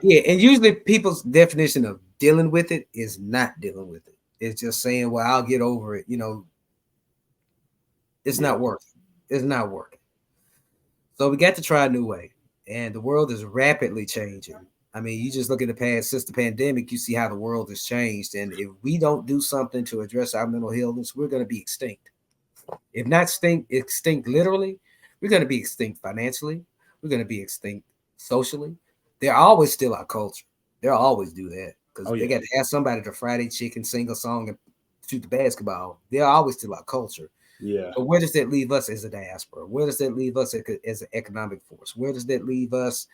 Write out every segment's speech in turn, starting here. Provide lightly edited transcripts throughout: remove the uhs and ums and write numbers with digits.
Yeah, and usually people's definition of dealing with it is not dealing with it. It's just saying, "Well, I'll get over it." It's Yeah. not working. It's not working. So we got to try a new way, and the world is rapidly changing. I mean, you just look at the past since the pandemic, you see how the world has changed, and if we don't do something to address our mental illness, we're going to be extinct. If not extinct literally, we're going to be extinct financially. We're going to be extinct socially. They're always still our culture. They'll always do that because Oh they yeah. got to ask somebody to fry their chicken, sing a song, and shoot the basketball. They're always still our culture. Yeah. But where does that leave us as a diaspora? Where does that leave us as an economic force? Where does that leave us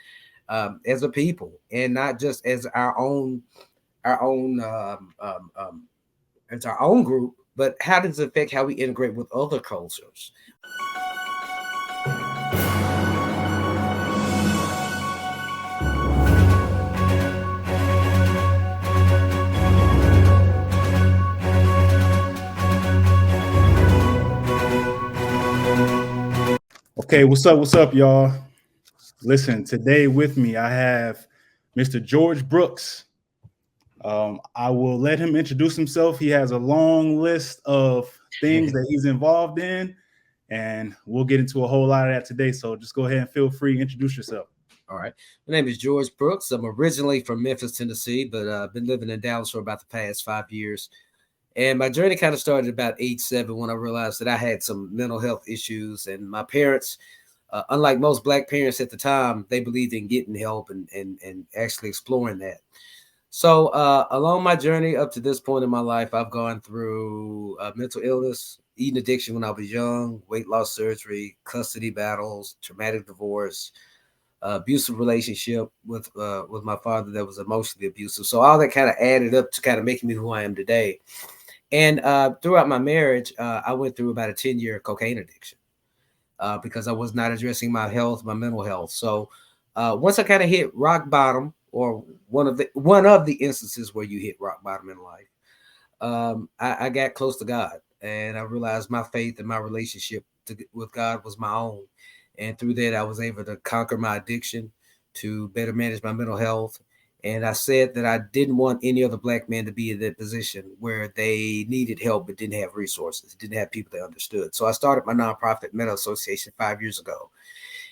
as a people, and not just as our own as our own group, but how does it affect how we integrate with other cultures? Okay, what's up, y'all? Listen, today with me I have Mr. George Brooks. I will let him introduce himself. He has a long list of things that he's involved in, and we'll get into a whole lot of that today. So just go ahead and feel free to introduce yourself. All right. My name is George Brooks. I'm originally from Memphis, Tennessee, but I've been living in Dallas for about the past 5 years. And my journey kind of started about age 7 when I realized that I had some mental health issues. And my parents, unlike most Black parents at the time, they believed in getting help and actually exploring that. So, along my journey up to this point in my life, I've gone through mental illness, eating addiction when I was young, weight loss surgery, custody battles, traumatic divorce, abusive relationship with my father that was emotionally abusive. So all that kind of added up to kind of making me who I am today. And throughout my marriage, I went through about a 10-year cocaine addiction because I was not addressing my health, my mental health. So once I kind of hit rock bottom, or one of the instances where you hit rock bottom in life, I got close to God, and I realized my faith and my relationship with God was my own. And through that, I was able to conquer my addiction, to better manage my mental health. And I said that I didn't want any other Black man to be in that position where they needed help but didn't have resources, didn't have people that understood. So I started my nonprofit Metta Association 5 years ago,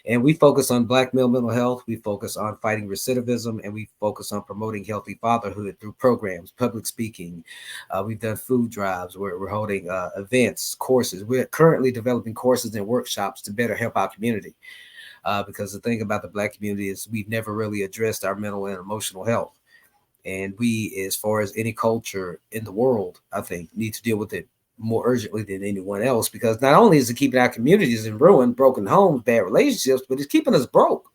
and we focus on Black male mental health. We focus on fighting recidivism, and we focus on promoting healthy fatherhood through programs, public speaking. We've done food drives where we're holding events, courses. We're currently developing courses and workshops to better help our community. Because the thing about the Black community is we've never really addressed our mental and emotional health. And we, as far as any culture in the world, I think, need to deal with it more urgently than anyone else, because not only is it keeping our communities in ruin, broken homes, bad relationships, but it's keeping us broke.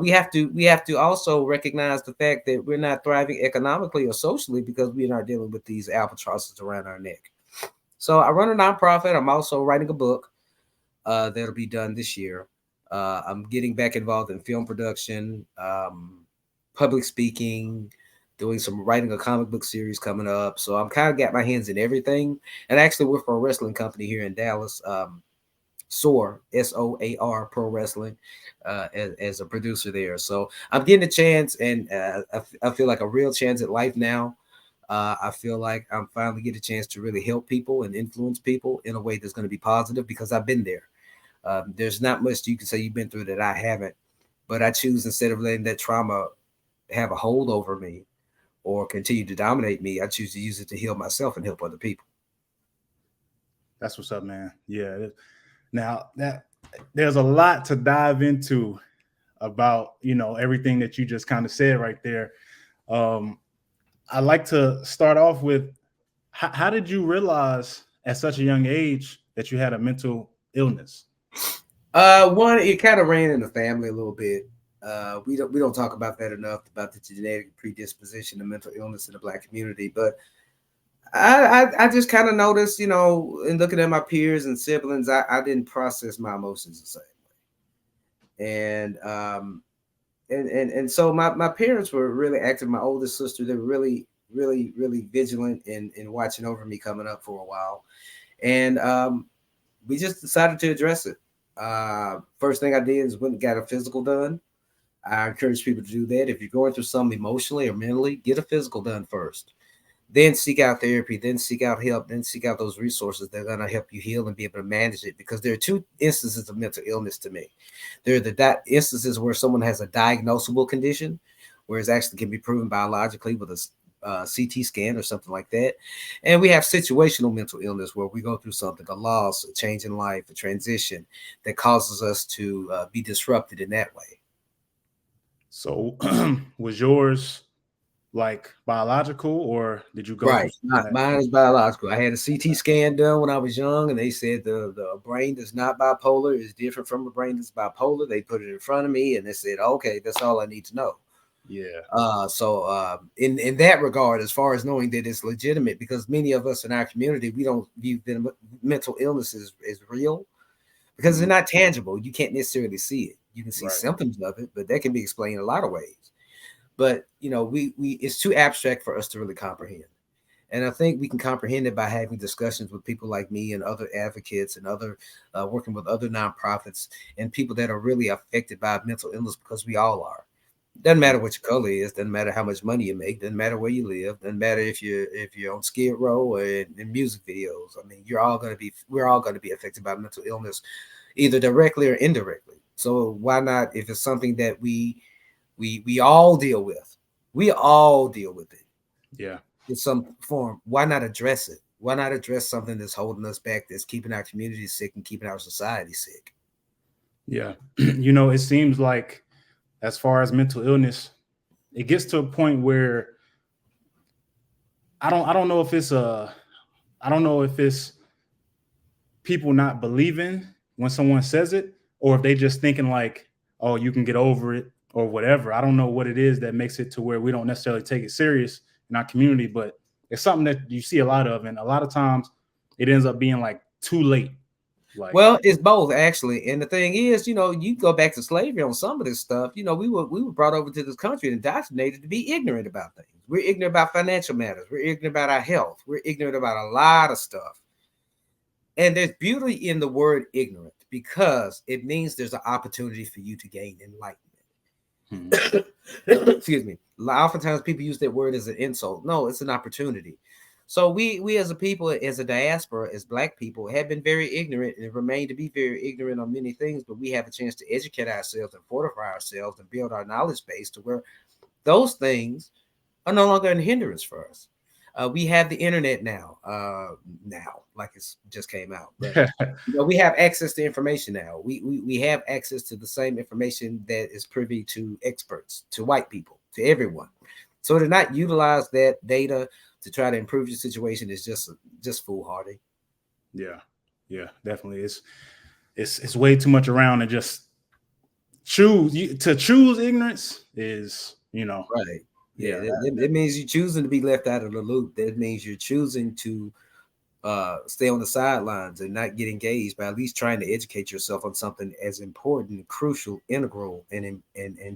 We have to also recognize the fact that we're not thriving economically or socially because we aren't dealing with these albatrosses around our neck. So I run a nonprofit. I'm also writing a book that'll be done this year. I'm getting back involved in film production, public speaking, doing some writing a comic book series coming up. So I'm kind of got my hands in everything. And I actually work for a wrestling company here in Dallas, SOAR, SOAR Pro Wrestling, as a producer there. So I'm getting a chance, and I feel like a real chance at life now. I feel like I'm finally getting a chance to really help people and influence people in a way that's going to be positive because I've been there. There's not much you can say you've been through that I haven't, but I choose, instead of letting that trauma have a hold over me or continue to dominate me, I choose to use it to heal myself and help other people. That's what's up, man. Yeah. Now that there's a lot to dive into about everything that you just kind of said right there. Um, I like to start off with how did you realize at such a young age that you had a mental illness? One, it kind of ran in the family a little bit. We don't talk about that enough, about the genetic predisposition to mental illness in the Black community. But I just kind of noticed, in looking at my peers and siblings, I didn't process my emotions the same way. And so my parents were really active. My oldest sister, they were really, really, really vigilant in watching over me coming up for a while. And we just decided to address it. First thing I did is went and got a physical done. I encourage people to do that. If you're going through something emotionally or mentally, get a physical done first. Then seek out therapy, then seek out help, then seek out those resources that are going to help you heal and be able to manage it. Because there are two instances of mental illness to me. There are the instances where someone has a diagnosable condition, where it actually can be proven biologically with a CT scan or something like that. And we have situational mental illness where we go through something, a loss, a change in life, a transition that causes us to be disrupted in that way. So was yours like biological, or did you go through Right. something that? Mine is biological. I had a CT scan done when I was young, and they said the brain that's not bipolar is different from a brain that's bipolar. They put it in front of me, and they said, "Okay, that's all I need to know." Yeah. In that regard, as far as knowing that it's legitimate, because many of us in our community we don't view mental illness as real because they're Mhm. not tangible. You can't necessarily see it. You can see Right. symptoms of it, but that can be explained a lot of ways. But we it's too abstract for us to really comprehend. And I think we can comprehend it by having discussions with people like me and other advocates and other working with other nonprofits and people that are really affected by mental illness because we all are. Doesn't matter what your color is, doesn't matter how much money you make, doesn't matter where you live, doesn't matter if you're on Skid Row or in music videos. I mean, we're all gonna be affected by mental illness, either directly or indirectly. So why not, if it's something that we all deal with, we all deal with it Yeah. in some form. Why not address it? Why not address something that's holding us back, that's keeping our community sick and keeping our society sick? Yeah. It seems like as far as mental illness, it gets to a point where I don't know if it's I don't know if it's people not believing when someone says it, or if they just thinking like, oh, you can get over it or whatever. I don't know what it is that makes it to where we don't necessarily take it serious in our community, but it's something that you see a lot of, and a lot of times it ends up being like too late. Like, Well, it's both actually. And the thing is, you go back to slavery on some of this stuff. We were brought over to this country and indoctrinated to be ignorant about things. We're ignorant about financial matters. We're ignorant about our health. We're ignorant about a lot of stuff. And there's beauty in the word ignorant because it means there's an opportunity for you to gain hmm, enlightenment. Excuse me. Oftentimes people use that word as an insult. No, it's an opportunity. So we as a people, as a diaspora, as Black people, have been very ignorant and remain to be very ignorant on many things, but we have a chance to educate ourselves and fortify ourselves and build our knowledge base to where those things are no longer a hindrance for us. We have the internet now, like it's just came out, but we have access to information now. We have access to the same information that is privy to experts, to white people, to everyone. So to not utilize that data to try to improve your situation is just foolhardy. yeah, yeah, definitely. It's way too much around, and just to choose ignorance is, Right. Yeah, yeah, that means you're choosing to be left out of the loop. That means you're choosing to stay on the sidelines and not get engaged by at least trying to educate yourself on something as important, crucial, integral, and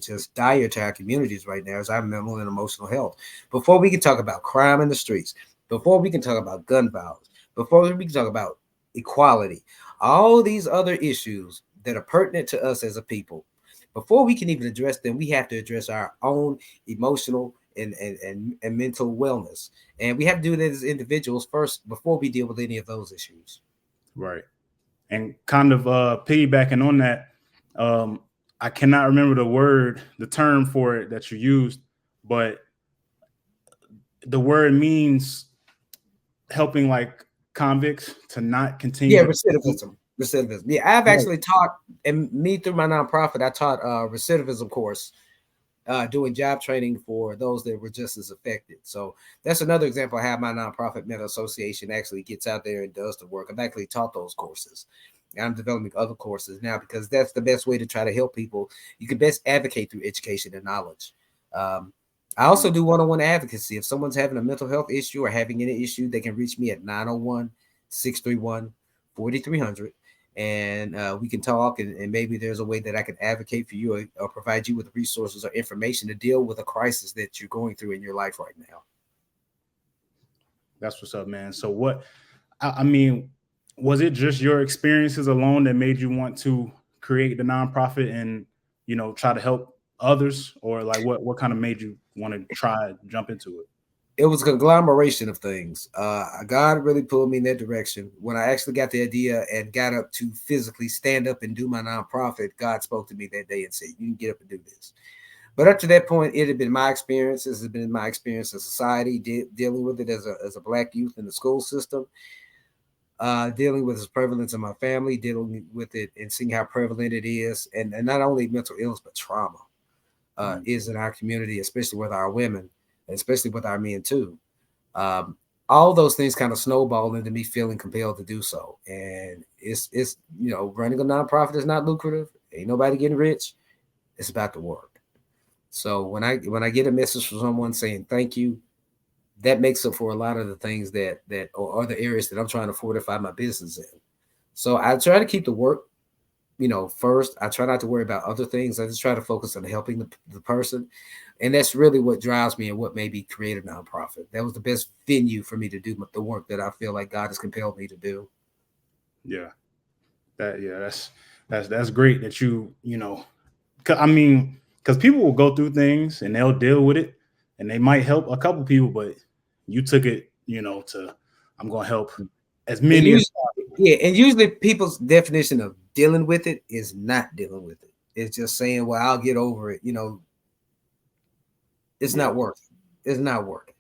just dire to our communities right now as our mental and emotional health. Before we can talk about crime in the streets, before we can talk about gun violence, before we can talk about equality, all these other issues that are pertinent to us as a people, before we can even address them, we have to address our own emotional and mental wellness. And we have to do that as individuals first before we deal with any of those issues. right. And kind of piggybacking on that, um, I cannot remember the term for it that you used, but the word means helping like convicts to not continue Yeah, to. recidivism. Recidivism. Yeah, I've Right. actually taught, and me through my nonprofit, I taught a recidivism course, doing job training for those that were just as affected. So that's another example of how my nonprofit Metta Association actually gets out there and does the work. I've actually taught those courses. And I'm developing other courses now because that's the best way to try to help people. You can best advocate through education and knowledge. Um, I also do one-on-one advocacy. If someone's having a mental health issue or having any issue, they can reach me at 901 631 4300, and we can talk, and maybe there's a way that I can advocate for you, or provide you with resources or information to deal with a crisis that you're going through in your life right now. That's what's up, man. So what? I mean, was it just your experiences alone that made you want to create the nonprofit and try to help? others, or like what kind of made you want to try jump into it? It was a conglomeration of things. God really pulled me in that direction. When I actually got the idea and got up to physically stand up and do my nonprofit, God spoke to me that day and said, "You can get up and do this." But up to that point, it had been my experiences. It had been my experience in society, dealing with it as a black youth in the school system, dealing with its prevalence in my family, dealing with it and seeing how prevalent it is, and not only mental illness but trauma is in our community, especially with our women, especially with our men too. Um, all those things kind of snowball into me feeling compelled to do so. And it's running a nonprofit is not lucrative. Ain't nobody getting rich. It's about the work. So when I get a message from someone saying thank you, that makes up for a lot of the things that or other areas that I'm trying to fortify my business in. So I try to keep the work, first. I try not to worry about other things. I just try to focus on helping the person. And that's really what drives me and what made me create a nonprofit. That was the best venue for me to do the work that I feel like God has compelled me to do. Yeah, that's great that you know. I mean, because people will go through things and they'll deal with it, and they might help a couple people, but you took it, to I'm gonna help as And many as usually, possible. yeah, and usually people's definition of dealing with it is not dealing with it. It's just saying, well, I'll get over it. It's Yeah, not working. It's not working.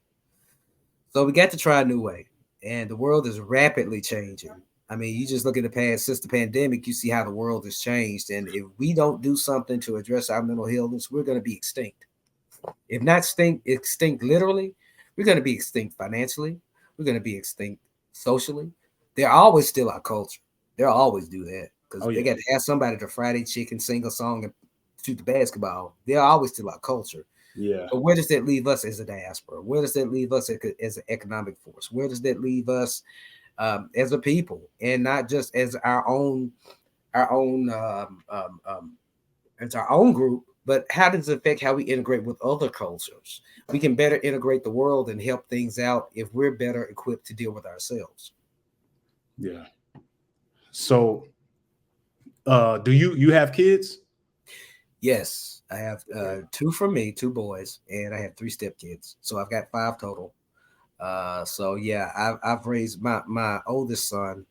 So we got to try a new way. And the world is rapidly changing. I mean, you just look at the past since the pandemic, you see how the world has changed. And if we don't do something to address our mental illness, we're going to be extinct. If not extinct literally, we're going to be extinct financially. We're going to be extinct socially. They're always still our culture. They'll always do that because oh they yeah, got to ask somebody to Friday chicken, sing a song, and shoot the basketball. They're always still our culture. yeah, But where does that leave us as a diaspora? Where does that leave us as an economic force? Where does that leave us as a people, and not just as our own as our own group? But how does it affect how we integrate with other cultures? We can better integrate the world and help things out if we're better equipped to deal with ourselves. yeah. So, do you have kids? Yes, I have Okay. two from me, two boys, and I have three stepkids. So I've got five total. So yeah, I've raised my oldest son.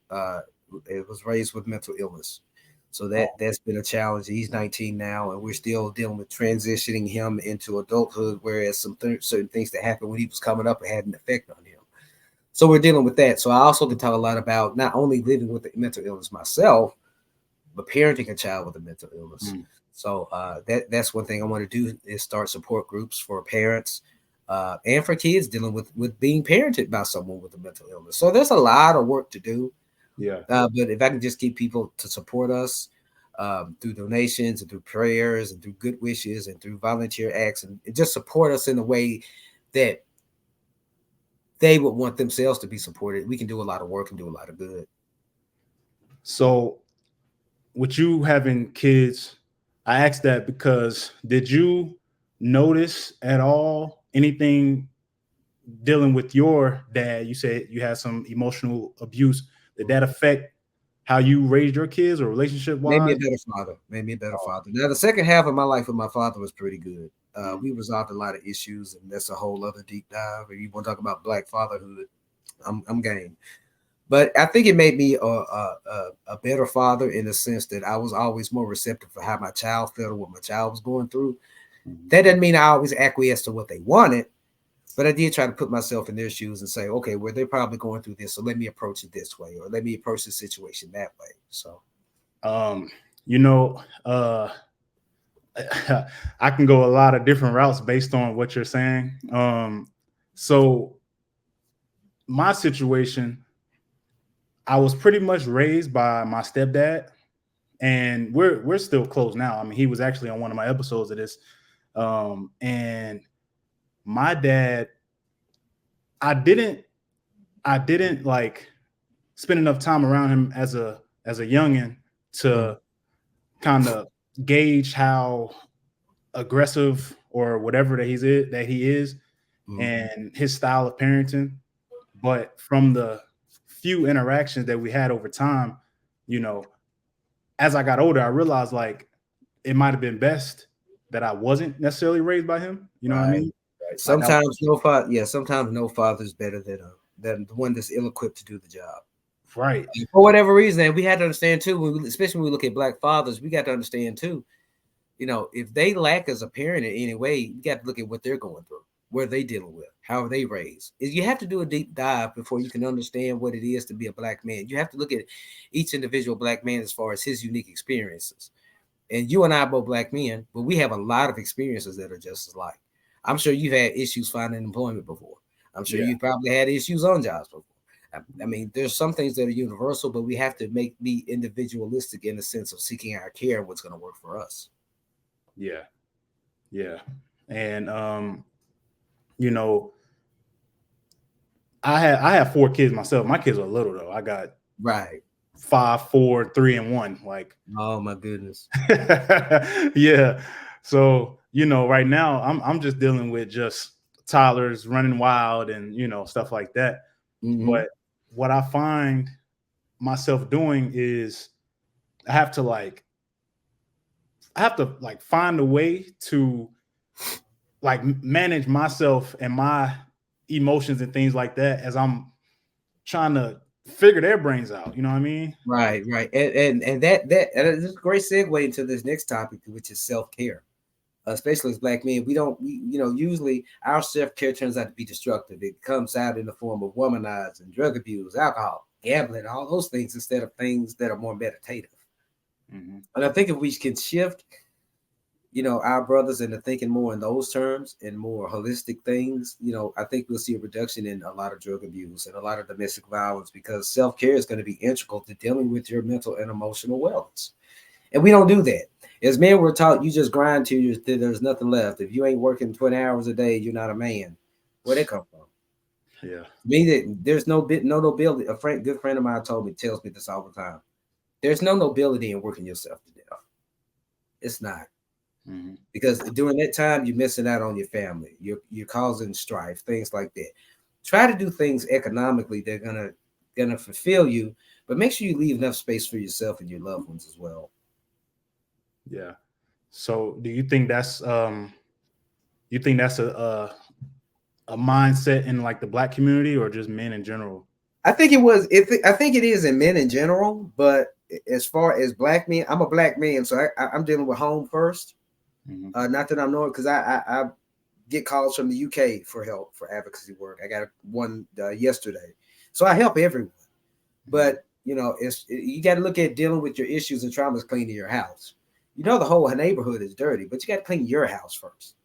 It was raised with mental illness, so Oh, that's been a challenge. He's 19 now, and we're still dealing with transitioning him into adulthood. Whereas certain things that happened when he was coming up had an effect on him. So we're dealing with that. So I also can talk a lot about not only living with the mental illness myself, but parenting a child with a mental illness. mm, So that's one thing I want to do is start support groups for parents and for kids dealing with being parented by someone with a mental illness. So there's a lot of work to do. yeah. But if I can just keep people to support us through donations and through prayers and through good wishes and through volunteer acts and just support us in a way that they would want themselves to be supported, we can do a lot of work and do a lot of good. So, with you having kids, I asked that because did you notice at all anything dealing with your dad? You said you had some emotional abuse. Did that affect how you raised your kids or relationship Made me a wise? better father. Made me a better Oh, father. Now the second half of my life with my father was pretty good. mm, We resolved a lot of issues, and that's a whole other deep dive. If you want to talk about black fatherhood, I'm game. But I think it made me a better father in the sense that I was always more receptive for how my child felt or what my child was going through. mm. That doesn't mean I always acquiesced to what they wanted, but I did try to put myself in their shoes and say, okay, well, they're probably going through this, so let me approach it this way, or let me approach the situation that way. So Um, you know, I can go a lot of different routes based on what you're saying. So my situation, I was pretty much raised by my stepdad, and we're still close now. I mean, he was actually on one of my episodes of this. And my dad, I didn't I didn't like spend enough time around him as a youngin mm, to kind of gauge how aggressive or whatever that he is mm, and his style of parenting. But from the few interactions that we had over time, you know, as I got older, I realized like it might have been best that I wasn't necessarily raised by him. You know what I Right. mean? Right. Like I, Sometimes no father. Yeah. Sometimes no father is better than the one that's ill-equipped to do the job. right. For whatever reason, and we had to understand too, especially when we look at black fathers, we got to understand too, if they lack as a parent in any way, you got to look at what they're going through, where they dealing with, how are they raised. You have to do a deep dive before you can understand what it is to be a black man. You have to look at each individual black man as far as his unique experiences. And you and I are both black men, but we have a lot of experiences that are just as like. I'm sure you've had issues finding employment before. I'm sure Yeah. you probably had issues on jobs before. I mean, there's some things that are universal, but we have to be individualistic in the sense of seeking our care and what's going to work for us. Yeah. Yeah. And you know, I have 4 kids myself. My kids are little though. I got Right. 5, 4, 3, and 1. Like, Oh my goodness. yeah. So, right now I'm just dealing with just toddlers running wild and stuff like that. Mm-hmm. But what I find myself doing is I have to find a way to like manage myself and my emotions and things like that as I'm trying to figure their brains out. You know what I mean? Right, right. And that is a great segue into this next topic, which is self-care. Especially as black men, usually our self-care turns out to be destructive. It comes out in the form of womanizing, drug abuse, alcohol, gambling, all those things instead of things that are more meditative. Mm-hmm. And I think if we can shift, our brothers into thinking more in those terms and more holistic things, I think we'll see a reduction in a lot of drug abuse and a lot of domestic violence because self-care is going to be integral to dealing with your mental and emotional wellness. And we don't do that. As men, we're taught you just grind till there's nothing left. If you ain't working 20 hours a day, you're not a man. Where'd it come from? Yeah. Me, that there's no nobility. Good friend of mine tells me this all the time. There's no nobility in working yourself to death. It's not. Mm-hmm. Because during that time you're missing out on your family. You're causing strife, things like that. Try to do things economically that are gonna fulfill you, but make sure you leave enough space for yourself and your loved ones as well. Yeah. So do you think that's a mindset in like the black community or just men in general? I think I think it is in men in general, but as far as black men, I'm a black man, so I'm dealing with home first. Mm-hmm. Not that I'm knowing, because I get calls from the UK for help for advocacy work. I got one yesterday, so I help everyone. Mm-hmm. But you got to look at dealing with your issues and traumas cleaning your house. The whole neighborhood is dirty, but you got to clean your house first.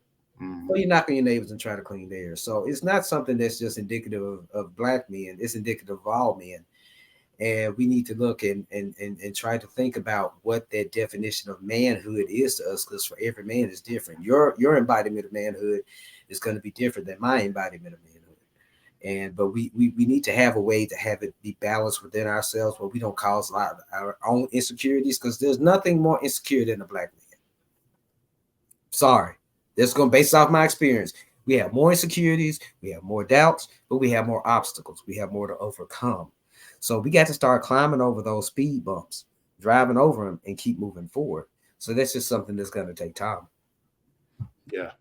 Mm-hmm. So you're knocking your neighbors and trying to clean theirs. So it's not something that's just indicative of black men. It's indicative of all men. And we need to look and try to think about what that definition of manhood is to us, because for every man is different. Your embodiment of manhood is going to be different than my embodiment of manhood. But we need to have a way to have it be balanced within ourselves where we don't cause a lot of our own insecurities, because there's nothing more insecure than a black man. Sorry. That's going to based off my experience. We have more insecurities, we have more doubts, but we have more obstacles. We have more to overcome. So we got to start climbing over those speed bumps, driving over them, and keep moving forward. So that's just something that's going to take time. Yeah.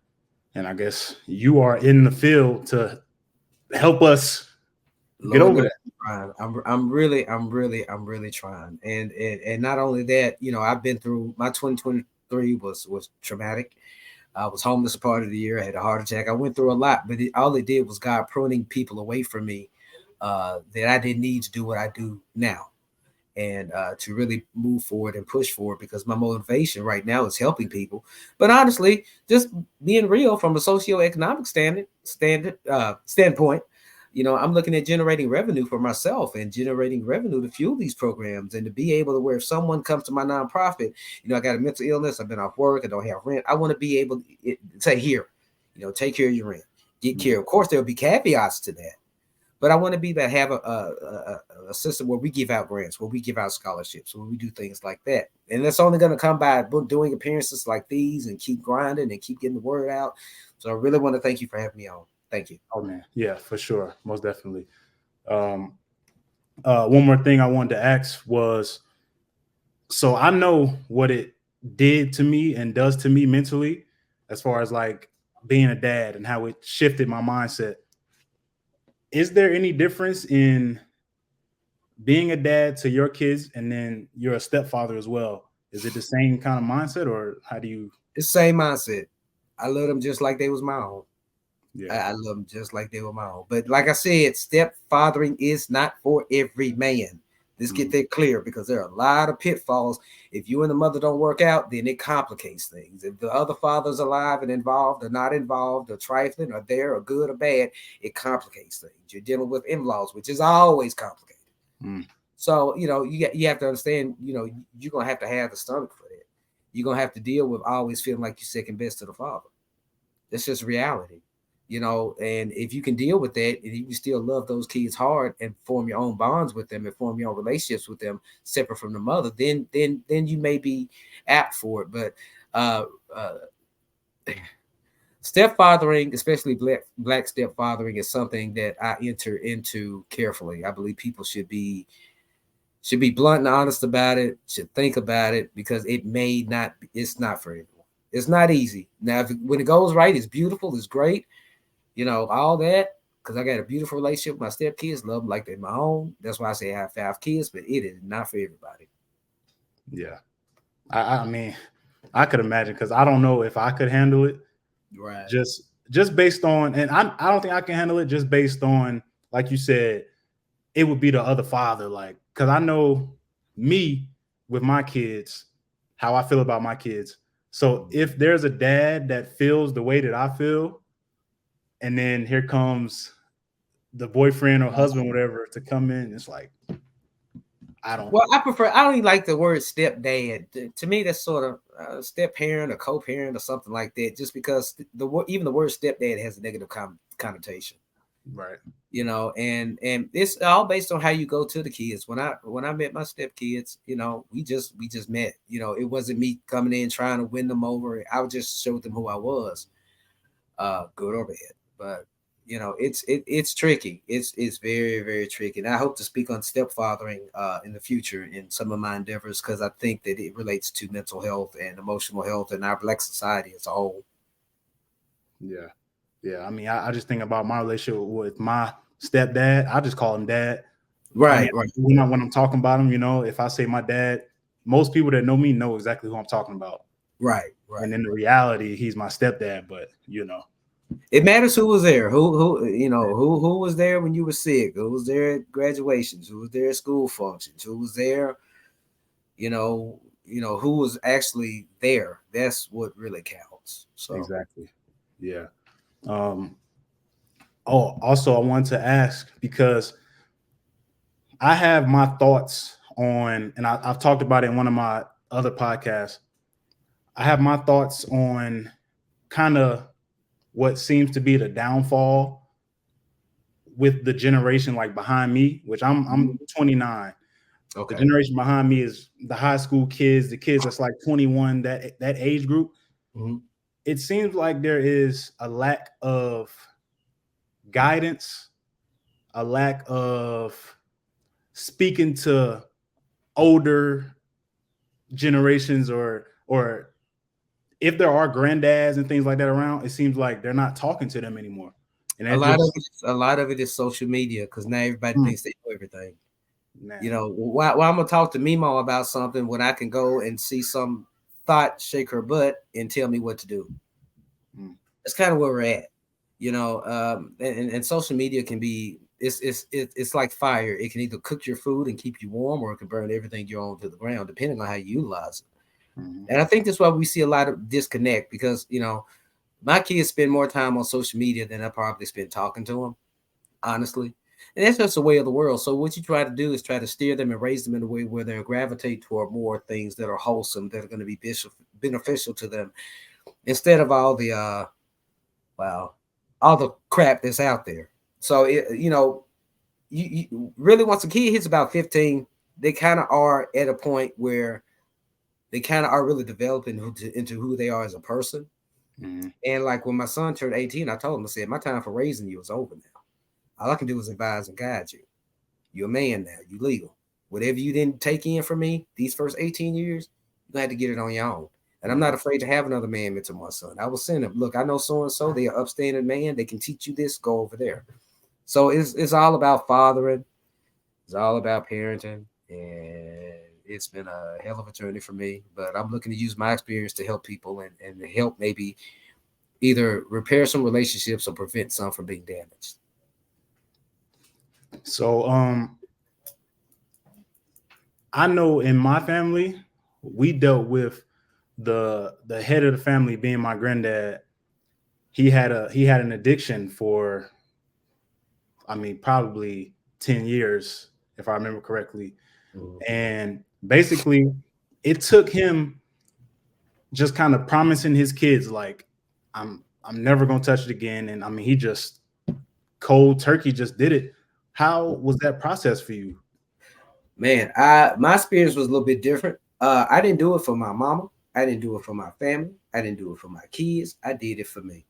And I guess you are in the field to help us get Lord over knows that. I'm trying. I'm really trying. And not only that, I've been through my 2023 was traumatic. I was homeless a part of the year. I had a heart attack. I went through a lot, but all it did was God pruning people away from me that I didn't need to do what I do now, and to really move forward and push forward, because my motivation right now is helping people. But honestly, just being real from a socioeconomic standpoint, I'm looking at generating revenue for myself and generating revenue to fuel these programs, and to be able to, where if someone comes to my nonprofit, I got a mental illness, I've been off work, I don't have rent, I want to be able to say, here, take care of your rent, get care. Of course, there'll be caveats to that, but I want to be that have a system where we give out grants, where we give out scholarships, where we do things like that. And that's only going to come by doing appearances like these and keep grinding and keep getting the word out. So I really want to thank you for having me on. Thank you. Oh man, yeah, for sure, most definitely. One more thing I wanted to ask was, so I know what it did to me and does to me mentally, as far as like being a dad and how it shifted my mindset. Is there any difference in being a dad to your kids and then you're a stepfather as well? Is it the same kind of mindset, or how do you? It's the same mindset. I love them just like they was my own. Yeah. I love them just like they were my own. But like I said, stepfathering is not for every man. Let's get that clear, because there are a lot of pitfalls. If you and the mother don't work out, then it complicates things. If the other father's alive and involved or not involved or trifling or there or good or bad, it complicates things. You're dealing with in-laws, which is always complicated. So, you have to understand, you're going to have the stomach for that. You're going to have to deal with always feeling like you're second best to the father. That's just reality. And if you can deal with that and you can still love those kids hard and form your own bonds with them and form your own relationships with them separate from the mother, then you may be apt for it. But stepfathering, especially black stepfathering, is something that I enter into carefully. I believe people should be blunt and honest about it, should think about it, because it's not for everyone. It's not easy. Now, when it goes right, it's beautiful, it's great, all that, because I got a beautiful relationship with my stepkids, love them like they're my own. That's why I say I have 5 kids, but it is not for everybody. Yeah. I mean, I could imagine, because I don't know if I could handle it. Right. Just based on, and I don't think I can handle it just based on, like you said, it would be the other father. Like, because I know me with my kids, how I feel about my kids. So if there's a dad that feels the way that I feel, and then here comes the boyfriend or husband, whatever, to come in, it's like, I don't even like the word stepdad. To me, that's sort of a step parent or co-parent or something like that, just because even the word stepdad has a negative connotation. Right. And it's all based on how you go to the kids. When I met my stepkids, we just met. It wasn't me coming in trying to win them over. I would just show them who I was, good or bad. But it's tricky. It's very, very tricky. And I hope to speak on stepfathering in the future in some of my endeavors, because I think that it relates to mental health and emotional health in our Black society as a whole. Yeah. Yeah. I mean, I just think about my relationship with my stepdad. I just call him dad. I mean, Right. when I'm talking about him, if I say my dad, most people that know me know exactly who I'm talking about. Right. And in the reality, he's my stepdad. But it matters who was there. Who was there when you were sick? Who was there at graduations? Who was there at school functions? Who was there? Who was actually there. That's what really counts. So exactly. Yeah. Also, I wanted to ask, because I have my thoughts on, and I've talked about it in one of my other podcasts. I have my thoughts on kind of what seems to be the downfall with the generation like behind me, which I'm 29. okay. The generation behind me is the high school kids, the kids that's like 21, that age group. Mm-hmm. It seems like there is a lack of guidance, a lack of speaking to older generations, or if there are granddads and things like that around, it seems like they're not talking to them anymore. And A that lot just of it is social media, because now everybody thinks they know everything. man. Why I'm gonna talk to Mimo about something when I can go and see some thought shake her butt and tell me what to do? That's kind of where we're at. And social media can be it's like fire. It can either cook your food and keep you warm, or it can burn everything you own to the ground, depending on how you utilize it. And I think that's why we see a lot of disconnect, because my kids spend more time on social media than I probably spend talking to them, honestly. And that's just the way of the world. So what you try to do is try to steer them and raise them in a way where they'll gravitate toward more things that are wholesome, that are going to be beneficial to them, instead of all the all the crap that's out there. So you really, once a kid hits about 15, they kind of are at a point where they kind of are really developing into who they are as a person. And like when my son turned 18, I told him, I said, my time for raising you is over now. All I can do is advise and guide you. You're a man now. You legal. Whatever you didn't take in from me these first 18 years, you had to get it on your own. And I'm not afraid to have another man mentor my son. I will send him. Look, I know so and so. They are upstanding man. They can teach you this. Go over there. So it's all about fathering. It's all about parenting, and it's been a hell of a journey for me. But I'm looking to use my experience to help people and help maybe either repair some relationships or prevent some from being damaged. So I know in my family, we dealt with the head of the family being my granddad. He had an addiction for, I mean, probably 10 years, if I remember correctly. Mhm. And basically, it took him just kind of promising his kids, like, I'm never gonna touch it again. And I mean, he just cold turkey just did it. How was that process for you? Man, I my experience was a little bit different. I didn't do it for my mama. I didn't do it for my family. I didn't do it for my kids. I did it for me.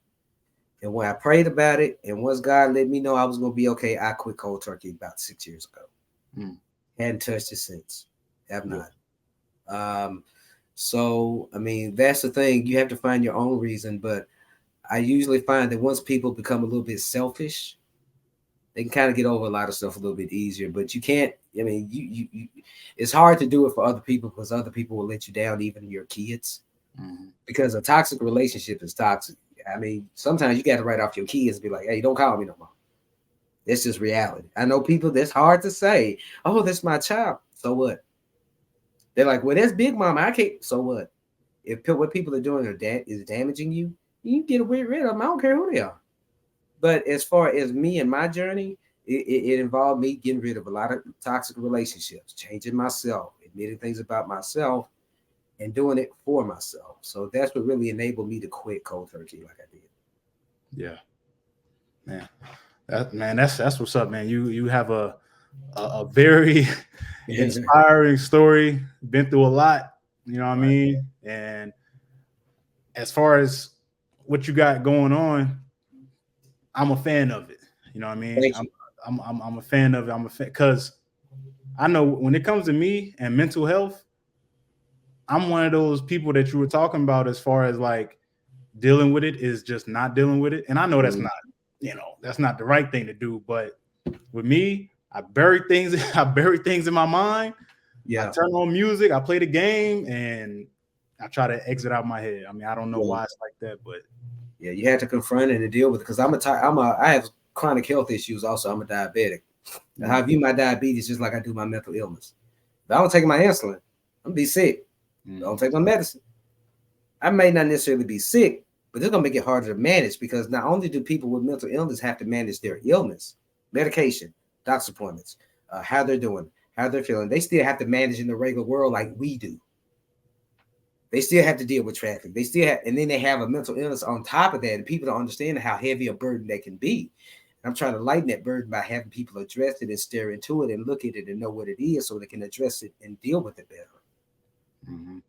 And when I prayed about it, and once God let me know I was gonna be okay, I quit cold turkey about 6 years ago. Mm, Hadn't touched it since. Have yeah. not. Um, so I mean, that's the thing. You have to find your own reason, but I usually find that once people become a little bit selfish, they can kind of get over a lot of stuff a little bit easier. But you can't. I mean, you it's hard to do it for other people because other people will let you down, even your kids. Mhm. Because a toxic relationship is toxic. I mean, sometimes you got to write off your kids and be like, "Hey, don't call me no more." It's just reality. I know people. That's hard to say. Oh, that's my child. So what? They're like, "Well, that's Big Mama. I can't." So what? If what people are doing is damaging you, you get rid of them. I don't care who they are. But as far as me and my journey, it involved me getting rid of a lot of toxic relationships, changing myself, admitting things about myself, and doing it for myself. So that's what really enabled me to quit cold turkey like I did. Yeah, man. That's what's up, man. You have a very inspiring story. Been through a lot, you know what I Right. mean? And as far as what you got going on, I'm a fan of it. You know what I mean? Thank you. I'm a fan of it. I'm a fan because I know when it comes to me and mental health, I'm one of those people that you were talking about as far as like dealing with it is just not dealing with it. And I know that's Mm, not, that's not the right thing to do. But with me, I bury things, I bury things in my mind. I yeah. turn on music, I play the game, and I try to exit out my head. I mean, I don't know Yeah. why it's like that, but Yeah. You have to confront it and deal with it because I have chronic health issues. Also, I'm a diabetic. And I mm, view my diabetes just like I do my mental illness. If I don't take my insulin, I'm gonna be sick. If I don't mm, take my medicine, I may not necessarily be sick, but it's gonna make it harder to manage because not only do people with mental illness have to manage their illness, medication, doctor's appointments, how they're doing, how they're feeling, they still have to manage in the regular world like we do. They still have to deal with traffic. They still have, and then they have a mental illness on top of that, and people don't understand how heavy a burden that can be. I'm trying to lighten that burden by having people address it and stare into it and look at it and know what it is so they can address it and deal with it better. mm.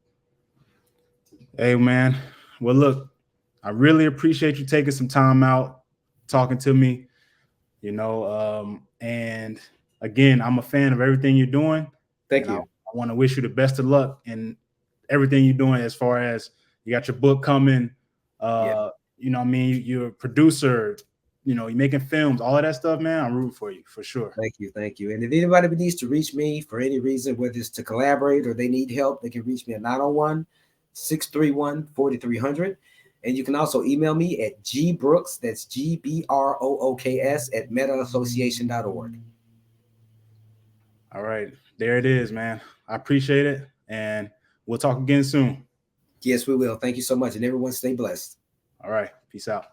Hey, man. Well, look, I really appreciate you taking some time out talking to me. And again, I'm a fan of everything you're doing, Thank and I you. want to wish you the best of luck in everything you're doing. As far as you got your book coming, Yeah. what I mean, you're a producer, you're making films, all of that stuff, man. I'm rooting for you for sure. Thank you. Thank you. And if anybody needs to reach me for any reason, whether it's to collaborate or they need help, they can reach me at 901 631 4300. And you can also email me at gbrooks, that's GBROOKS, at mettaassociation.org. All right, there it is, man. I appreciate it, and we'll talk again soon. Yes, we will. Thank you so much. And everyone stay blessed. All right, peace out.